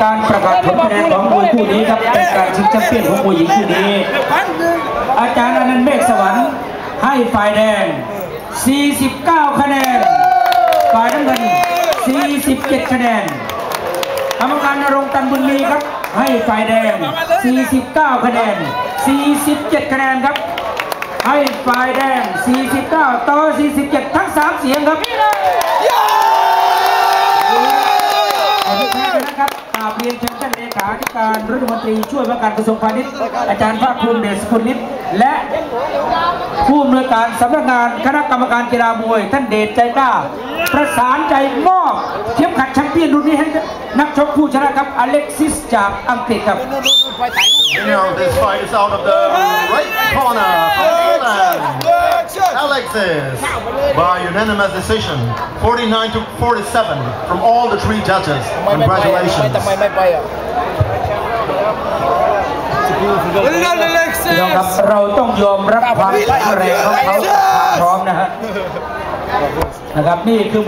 การประกาศผลคะแนนของมวยคู่นี้ครับเป็นการชิงแชมป์เปี้ยนของมวยหญิงคู่นี้อาจารย์อนันต์เมฆสวรรค์ให้ฝ่ายแดง49คะแนนฝ่ายน้ำเงิน47คะแนนกรรมการณรงค์ ตันบุญมีครับให้ฝ่ายแดง49คะแนน47คะแนนครับให้ฝ่ายแดง49ต่อ47ทั้ง3เสียงครับนะครับเรียนเชิญท่านเลขาธิการรัฐมนตรีช่วยว่าการกระทรวงพาณิชย์อาจารย์ภาคภูมิเดชสกุลนิตและผู้อำนวยการสำนักงานคณะกรรมการกีฬามวยท่านเดชใจกล้าประสานใจมอบเข็มขัดแชมเปี้ยนรุ่นนี้ให้นักชกผู้ชนะครับอเล็กซิสจากอังกฤษครับ This fight is out of the right corner from England. Alexis by unanimous decision 49-47 from all the 3 judges. Congratulations. เราต้องยอมรับความแข็งแรงของเขาพร้อมนะครับนี่คือ